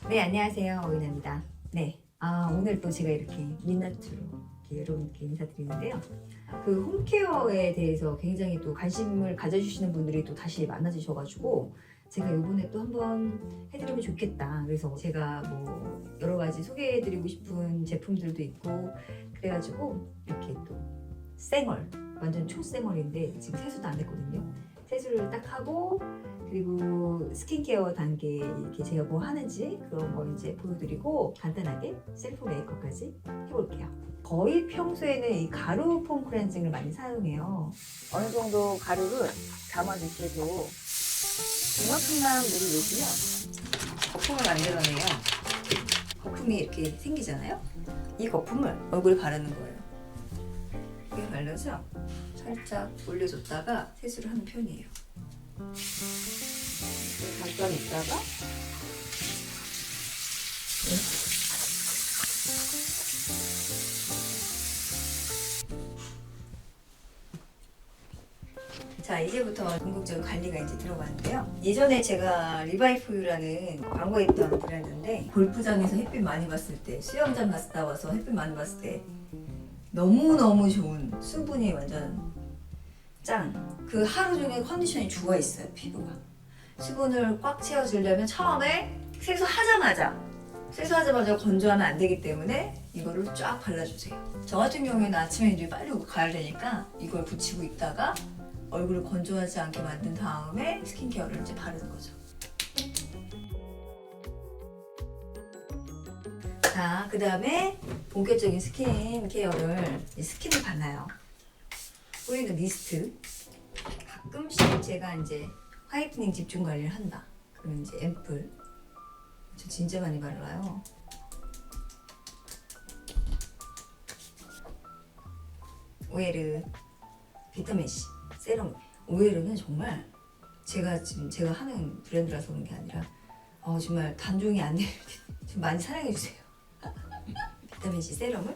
네, 안녕하세요. 오인아입니다. 네, 오늘 또 제가 이렇게 민낯으로 이렇게 여러분께 인사드리는데요. 그 홈케어에 대해서 굉장히 또 관심을 가져주시는 분들이 또 다시 많아지셔가지고 제가 이번에 또 한번 해드리면 좋겠다. 그래서 제가 뭐 여러 가지 소개해드리고 싶은 제품들도 있고 그래가지고 이렇게 또 쌩얼, 완전 초쌩얼인데 지금 세수도 안 했거든요. 세수를 딱 하고 그리고 스킨케어 단계 이렇게 제가 뭐 하는지 그런 거 이제 보여드리고 간단하게 셀프 메이크업까지 해볼게요. 거의 평소에는 이 가루 폼 클렌징을 많이 사용해요. 어느 정도 가루를 담아주셔도 이만큼만 물을 넣으시면 거품을 만들어내요. 거품이 이렇게 생기잖아요. 이 거품을 얼굴에 바르는 거예요. 이게 바르죠? 살짝 올려줬다가 세수를 하는 편이에요. 잠깐 있다가 자, 이제부터 궁극적인 관리가 이제 들어가는데요. 예전에 제가 리바이프라는 광고에 있던 브랜드인데 골프장에서 햇빛 많이 봤을 때 수영장 갔다 와서 햇빛 많이 봤을 때 너무너무 좋은 수분이 완전 짱. 그 하루 종일 컨디션이 죽어 있어요, 피부가. 수분을 꽉 채워주려면 처음에 세수하자마자 건조하면 안 되기 때문에 이거를 쫙 발라주세요. 저 같은 경우에는 아침에 이제 빨리 가야 되니까 이걸 붙이고 있다가 얼굴을 건조하지 않게 만든 다음에 스킨케어를 이제 바르는 거죠. 자, 그 다음에 본격적인 스킨케어를 스킨을 발라요. 뿌리는 미스트. 가끔씩 제가 이제 화이트닝 집중 관리를 한다. 그러면 이제 앰플. 저 진짜 많이 발라요. 오에르 비타민C 세럼. 오에르는 정말 제가 하는 브랜드라서 그런 게 아니라 정말 단종이 안 되는 좀 많이 사랑해주세요. 비타민C 세럼을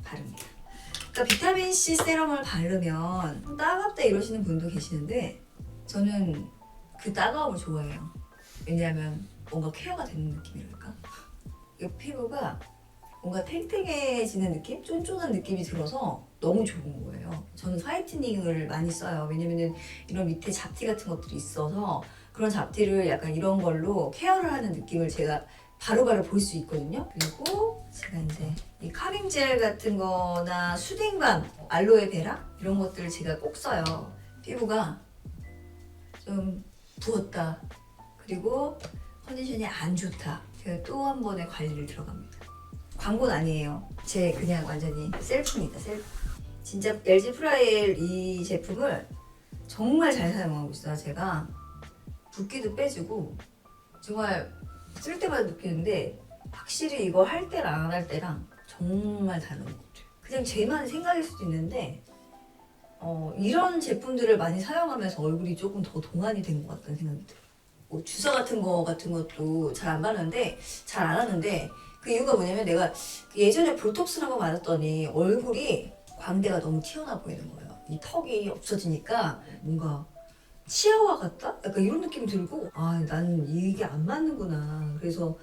바릅니다. 그러니까 비타민C 세럼을 바르면 따갑다 이러시는 분도 계시는데 저는 그 따가움을 좋아해요. 왜냐하면 뭔가 케어가 되는 느낌이랄까? 이 피부가 뭔가 탱탱해지는 느낌? 쫀쫀한 느낌이 들어서 너무 좋은 거예요. 저는 화이트닝을 많이 써요. 왜냐면은 이런 밑에 잡티 같은 것들이 있어서 그런 잡티를 약간 이런 걸로 케어를 하는 느낌을 제가 바로바로 볼 수 있거든요. 그리고 제가 이제 이 카밍 젤 같은 거나 수딩밤, 알로에베라 이런 것들을 제가 꼭 써요. 피부가 좀 부었다. 그리고 컨디션이 안 좋다. 제가 또 한 번의 관리를 들어갑니다. 광고는 아니에요. 제 그냥 완전히 셀프입니다. 셀프. 진짜 LG 프라이엘 이 제품을 정말 잘 사용하고 있어요. 제가 붓기도 빼주고 정말 쓸 때마다 느끼는데 확실히 이거 할 때랑 안 할 때랑 정말 다른 것 같아요. 그냥 제만 생각일 수도 있는데 이런 제품들을 많이 사용하면서 얼굴이 조금 더 동안이 된 것 같다는 생각이 들어요. 뭐 주사 같은 것도 잘 안 하는데 그 이유가 뭐냐면 내가 예전에 보톡스를 한번 맞았더니 얼굴이 광대가 너무 튀어나와 보이는 거예요. 이 턱이 없어지니까 뭔가 치아와 같다? 약간 이런 느낌이 들고 난 이게 안 맞는구나. 그래서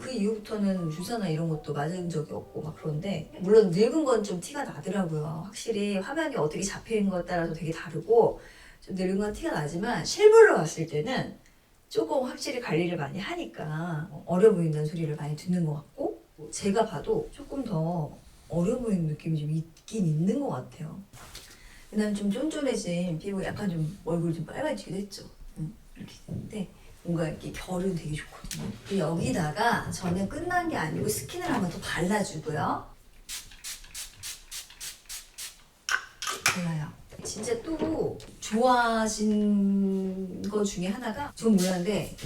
그 이후부터는 주사나 이런 것도 맞은 적이 없고 막 그런데 물론 늙은 건 좀 티가 나더라고요. 확실히 화면이 어떻게 잡히는 것에 따라서 되게 다르고 좀 늙은 건 티가 나지만 실물로 봤을 때는 조금 확실히 관리를 많이 하니까 어려 보인다는 소리를 많이 듣는 것 같고 제가 봐도 조금 더 어려 보이는 느낌이 좀 있긴 있는 것 같아요. 그다음 좀 쫀쫀해진 피부 약간 좀 얼굴 좀 빨개지기도 했죠. 이렇게 됐는데 뭔가 이렇게 결은 되게 좋거든요. 여기다가 저는 끝난 게 아니고 스킨을 한번 더 발라주고요. 발라요. 진짜 또 좋아진 거 중에 하나가 전 몰랐는데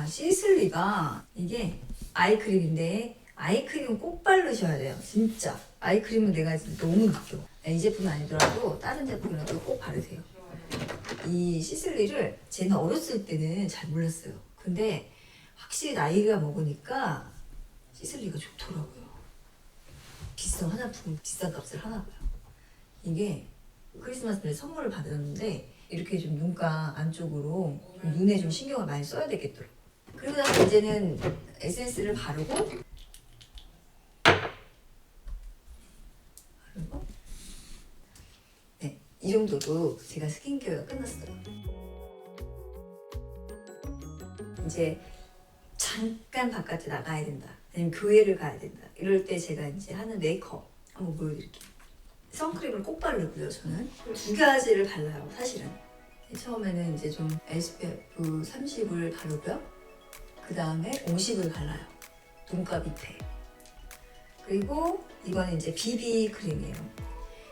시슬리가 이게 아이크림인데 아이크림 꼭 바르셔야 돼요. 진짜 아이크림은 내가 진짜 너무 느껴. 이 제품 아니더라도 다른 제품이라도 꼭 바르세요. 이 시슬리를 쟤는 어렸을 때는 잘 몰랐어요. 근데 확실히 나이가 먹으니까 시슬리가 좋더라고요. 비싼 화장품 비싼 값을 하나 봐요. 이게 크리스마스 때 선물을 받았는데 이렇게 좀 눈가 안쪽으로 눈에 좀 신경을 많이 써야 되겠더라고요. 그리고 나서 이제는 에센스를 바르고 네, 이 정도도 제가 스킨케어가 끝났어요. 이제 잠깐 바깥에 나가야 된다, 아니면 교회를 가야 된다, 이럴 때 제가 이제 하는 메이크업 한번 보여드릴게요. 선크림을 꼭 바르고요. 저는 두 가지를 발라요, 사실은. 처음에는 이제 좀 SPF 30을 바르고요. 그 다음에 50을 발라요, 눈가 밑에. 그리고 이거는 이제 BB 크림이에요.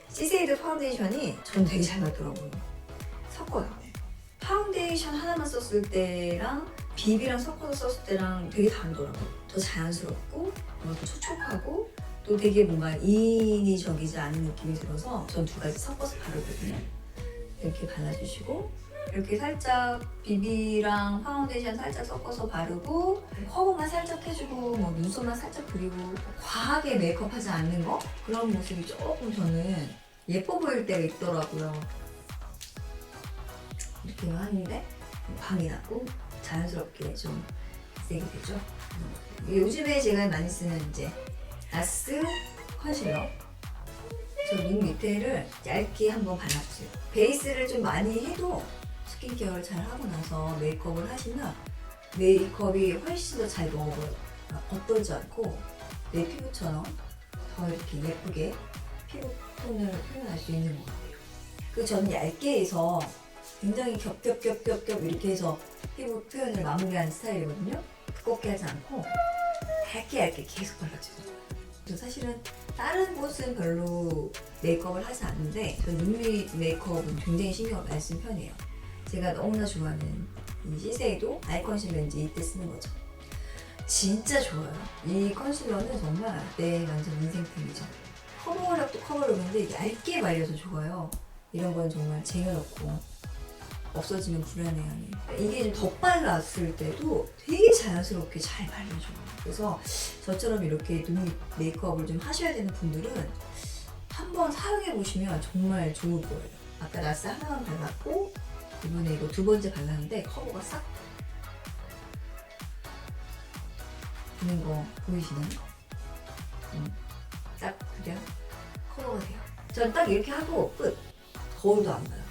시세이드 파운데이션이 전 되게 잘 맞더라고요. 섞어요. 파운데이션 하나만 썼을 때랑 BB랑 섞어서 썼을 때랑 되게 다르더라고요. 더 자연스럽고 더 촉촉하고 또 되게 뭔가 인위적이지 않은 느낌이 들어서 전 두 가지 섞어서 바르거든요. 이렇게 발라주시고, 이렇게 살짝 BB랑 파운데이션 살짝 섞어서 바르고, 커버만 살짝 해주고, 뭐 눈썹만 살짝 그리고, 과하게 메이크업하지 않는 거? 그런 모습이 조금 저는 예뻐 보일 때가 있더라고요. 이렇게 하는데 광이 나고 자연스럽게 좀 세게 되죠. 요즘에 제가 많이 쓰는 이제 라스 컨실러. 저 눈 밑에를 얇게 한번 발라주세요. 베이스를 좀 많이 해도 스킨케어를 잘 하고 나서 메이크업을 하시면 메이크업이 훨씬 더 잘 먹어요. 겉돌지 않고 내 피부처럼 더 이렇게 예쁘게 피부톤을 표현할 수 있는 것 같아요. 그 저는 얇게 해서 굉장히 겹겹겹겹겹 이렇게 해서 피부 표현을 마무리하는 스타일이거든요. 두껍게 하지 않고 얇게 계속 발라줘요. 사실은 다른 곳은 별로 메이크업을 하지 않는데 저 눈밑 메이크업은 굉장히 신경을 많이 쓰는 편이에요. 제가 너무나 좋아하는 이 시세이도 아이 컨실러인지 이때 쓰는 거죠. 진짜 좋아요. 이 컨실러는 정말 내 완전 인생템이죠. 커버력도 커버력인데 얇게 발려서 좋아요. 이런 건 정말 쟁여놓고 없어지면 불안해하는. 이게 좀 덧발랐을 때도 되게 자연스럽게 잘 발려줘요. 그래서 저처럼 이렇게 눈 메이크업을 좀 하셔야 되는 분들은 한번 사용해 보시면 정말 좋을 거예요. 아까 라스 하나만 발랐고 이번에 이거 두 번째 발랐는데 커버가 싹 되는 거 보이시나요? 딱 그냥 커버가 돼요. 전 딱 이렇게 하고 끝. 거울도 안 봐요.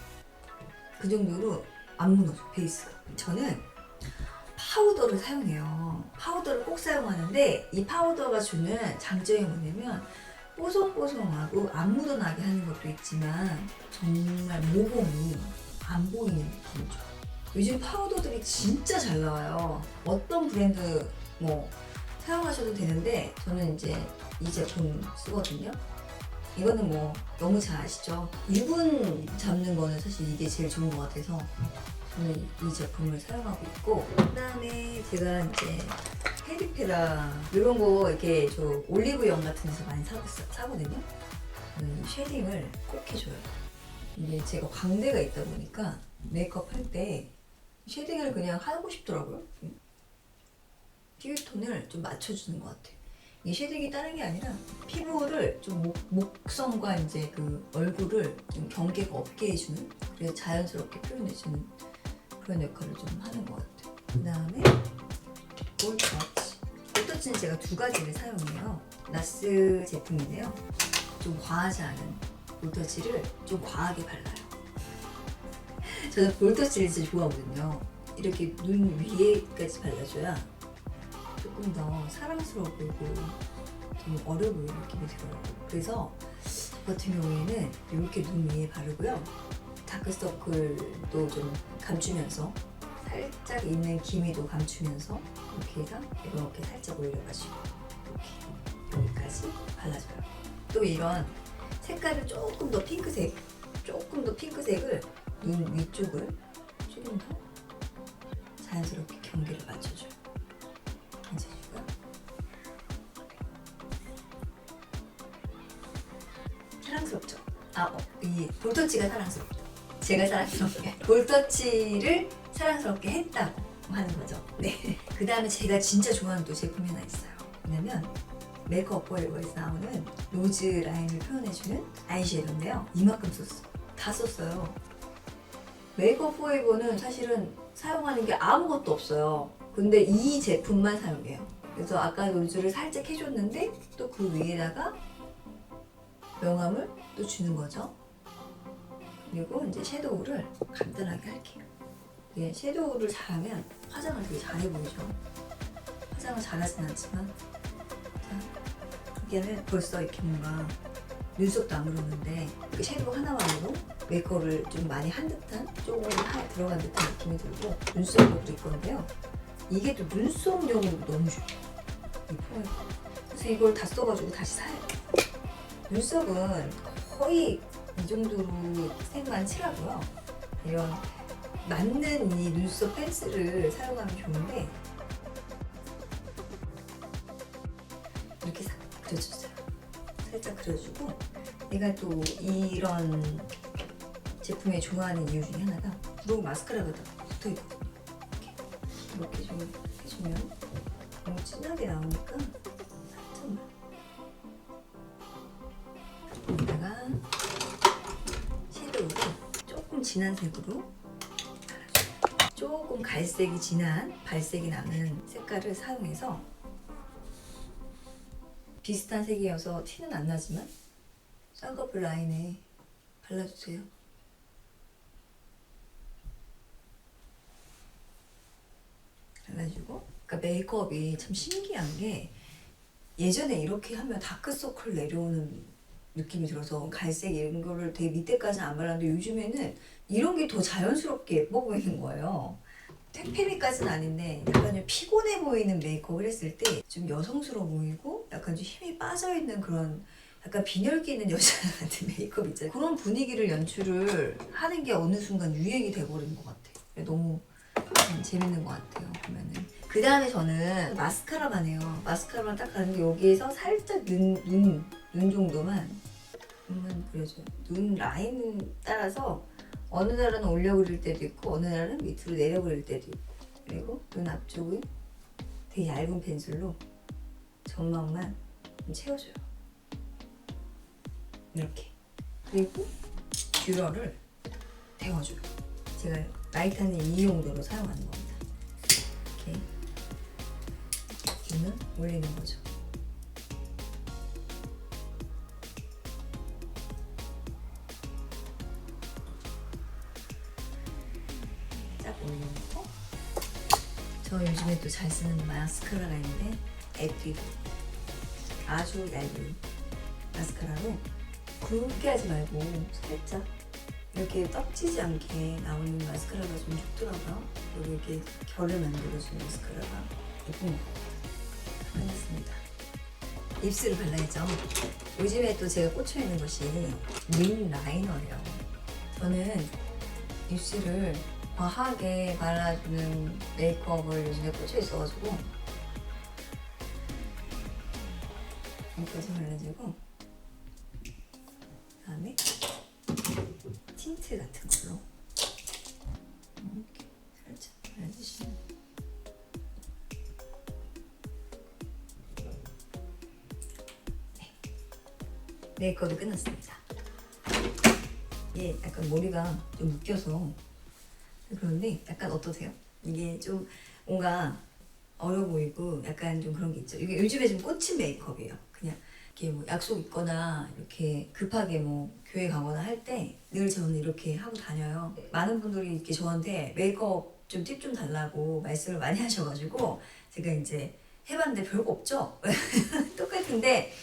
그 정도로 안 무너져, 베이스가. 저는 파우더를 사용해요. 파우더를 꼭 사용하는데 이 파우더가 주는 장점이 뭐냐면 뽀송뽀송하고 안 묻어나게 하는 것도 있지만 정말 모공이 안 보이는 느낌이죠. 요즘 파우더들이 진짜 잘 나와요. 어떤 브랜드 뭐 사용하셔도 되는데 저는 이제 이 제품 쓰거든요. 이거는 뭐 너무 잘 아시죠? 유분 잡는 거는 사실 이게 제일 좋은 것 같아서 저는 이 제품을 사용하고 있고, 그 다음에 제가 이제 헤리페라 이런 거 이렇게 저 올리브영 같은 데서 많이 사거든요. 쉐딩을 꼭 해줘요. 이게 제가 광대가 있다 보니까 메이크업 할 때 쉐딩을 그냥 하고 싶더라고요. 피부톤을 좀 맞춰주는 것 같아요. 이 쉐딩이 다른 게 아니라 피부를 좀 목성과 이제 그 얼굴을 좀 경계가 없게 해주는, 그래서 자연스럽게 표현해주는 그런 역할을 좀 하는 것 같아요. 그 다음에 볼터치. 볼터치는 제가 두 가지를 사용해요. 라스 제품인데요. 좀 과하지 않은 볼터치를 좀 과하게 발라요. 저는 볼터치를 진짜 좋아하거든요. 이렇게 눈 위에까지 발라줘야 조금 더 사랑스러워 보이고 좀 어려 보이는 느낌이 들어요. 그래서 저 같은 경우에는 이렇게 눈 위에 바르고요. 다크서클도 좀 감추면서 살짝 있는 기미도 감추면서 이렇게 해서 이렇게 살짝 올려가지고 이렇게 여기까지 발라줘요. 또 이런 색깔을 조금 더 핑크색을 눈 위쪽을 조금 더 자연스럽게 경계를 맞춰줘요. 맞춰주고요. 사랑스럽죠? 이 볼터치가 사랑스럽죠. 제가 사랑스럽게 볼터치를 사랑스럽게 했다고 하는 거죠. 네. 그 다음에 제가 진짜 좋아하는 또 제품이 하나 있어요. 뭐냐면 메이크업 포에버에서 나오는 로즈 라인을 표현해주는 아이섀도인데요. 이만큼 썼어요. 다 썼어요. 메이크업 포에버는 사실은 사용하는 게 아무것도 없어요. 근데 이 제품만 사용해요. 그래서 아까 노즐을 살짝 해줬는데 또 그 위에다가 명암을 또 주는 거죠. 그리고 이제 섀도우를 간단하게 할게요. 이게 섀도우를 잘하면 화장을 되게 잘해 보이죠. 화장을 잘하진 않지만 자, 그렇게 하면 벌써 이렇게 뭔가 눈썹도 안 그렸는데 이렇게 섀도우 하나만으로 메이크업을 좀 많이 한 듯한 조금 들어간 듯한 느낌이 들고 눈썹도 그릴 건데요. 이게 또 눈썹용으로 너무 좋아요. 이 폼을. 그래서 이걸 다 써가지고 다시 사요. 눈썹은 거의 이 정도로 색만 칠하고요. 이런 맞는 이 눈썹 펜슬을 사용하면 좋은데 이렇게 싹 그려줬어요. 살짝 그려주고 내가 또 이런 제품에 좋아하는 이유 중에 하나가 브로우 마스카라가 다 붙어있거든요. 이렇게 좀 해주면 너무 진하게 나오니까 살짝만 여기다가 섀도우를 조금 진한 색으로 발라줘요. 조금 갈색이 진한 발색이 나는 색깔을 사용해서 비슷한 색이어서 티는 안 나지만 쌍꺼풀 라인에 발라주세요. 발라주고 그러니까 메이크업이 참 신기한 게 예전에 이렇게 하면 다크서클 내려오는 느낌이 들어서 갈색 이런 거를 되게 밑에까지는 안 발랐는데 요즘에는 이런 게 더 자연스럽게 예뻐 보이는 거예요. 퇴폐미까지는 아닌데 약간 좀 피곤해 보이는 메이크업을 했을 때 좀 여성스러워 보이고 약간 좀 힘이 빠져있는 그런 약간 빈혈기 있는 여자 같은 메이크업 있잖아요. 그런 분위기를 연출을 하는 게 어느 순간 유행이 돼버린 것 같아요. 너무 재밌는 것 같아요. 보면은 그 다음에 저는 마스카라만 해요. 마스카라만 딱 가는데 여기에서 살짝 눈 정도만 눈만 그려줘요. 눈 라인 따라서 어느 날은 올려 그릴 때도 있고 어느 날은 밑으로 내려 그릴 때도 있고 그리고 눈 앞쪽을 되게 얇은 펜슬로 점막만 좀 채워줘요. 이렇게. 그리고 뷰러를 데워줘요. 제가 라이터는 이 용도로 사용하는 겁니다. 이렇게 눈을 올리는 거죠. 딱 올려놓고 저 요즘에 또 잘 쓰는 마스카라가 있는데 에뛰드 아주 얇은 마스카라로 굵게 하지 말고 살짝 이렇게 떡지지 않게 나오는 마스카라가 좀 좋더라고요. 그리고 이렇게 결을 만들어주는 마스카라가 예쁜 것 같아요. 발랐습니다. 입술을 발라야죠. 요즘에 또 제가 꽂혀있는 것이 윙 라이너예요. 저는 입술을 과하게 발라주는 메이크업을 요즘에 꽂혀있어가지고 여기까지 발라주고 그 다음에 틴트 같은 걸로 이렇게 살짝 발라주시면 네. 메이크업이 끝났습니다. 이게 약간 머리가 좀 묶여서 그런데 약간 어떠세요? 이게 좀 뭔가 어려 보이고 약간 좀 그런 게 있죠. 이게 요즘에 좀 꽂힌 메이크업이에요. 그냥 이렇게 뭐 약속 있거나 이렇게 급하게 뭐 교회 가거나 할 때 늘 저는 이렇게 하고 다녀요. 많은 분들이 이렇게 저한테 메이크업 좀 팁 좀 달라고 말씀을 많이 하셔가지고 제가 이제 해봤는데 별거 없죠? 똑같은데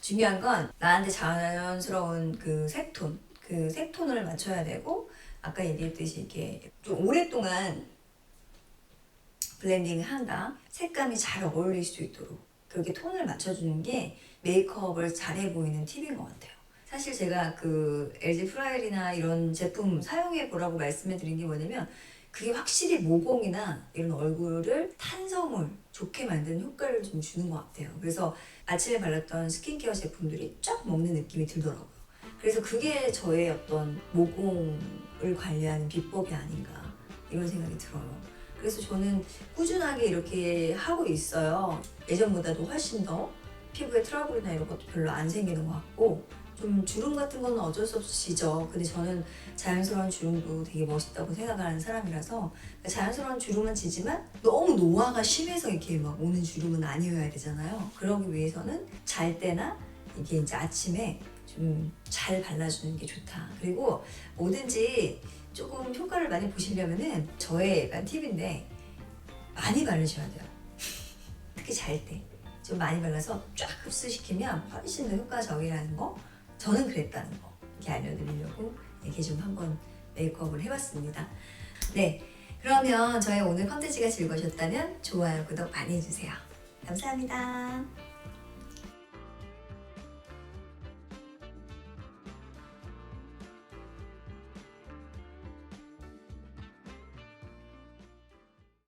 중요한 건 나한테 자연스러운 그 색톤을 맞춰야 되고 아까 얘기했듯이 이렇게 좀 오랫동안 블렌딩을 한다. 색감이 잘 어울릴 수 있도록 그렇게 톤을 맞춰주는 게 메이크업을 잘해 보이는 팁인 것 같아요. 사실 제가 그 LG 프라이얼이나 이런 제품 사용해 보라고 말씀해 드린 게 뭐냐면 그게 확실히 모공이나 이런 얼굴을 탄성을 좋게 만드는 효과를 좀 주는 것 같아요. 그래서 아침에 발랐던 스킨케어 제품들이 쫙 먹는 느낌이 들더라고요. 그래서 그게 저의 어떤 모공을 관리하는 비법이 아닌가 이런 생각이 들어요. 그래서 저는 꾸준하게 이렇게 하고 있어요. 예전보다도 훨씬 더 피부에 트러블이나 이런 것도 별로 안 생기는 것 같고 좀 주름 같은 거는 어쩔 수 없이 지죠. 근데 저는 자연스러운 주름도 되게 멋있다고 생각하는 사람이라서 그러니까 자연스러운 주름은 지지만 너무 노화가 심해서 이렇게 막 오는 주름은 아니어야 되잖아요. 그러기 위해서는 잘 때나 이게 이제 아침에 좀 잘 발라주는 게 좋다. 그리고 뭐든지 조금 효과를 많이 보시려면은 저의 약간 팁인데 많이 바르셔야 돼요. 특히 잘 때. 좀 많이 발라서 쫙 흡수시키면 훨씬 더 효과적이라는 거 저는 그랬다는 거 이렇게 알려드리려고 이렇게 좀 한번 메이크업을 해봤습니다. 네, 그러면 저의 오늘 컨텐츠가 즐거우셨다면 좋아요, 구독 많이 해주세요. 감사합니다.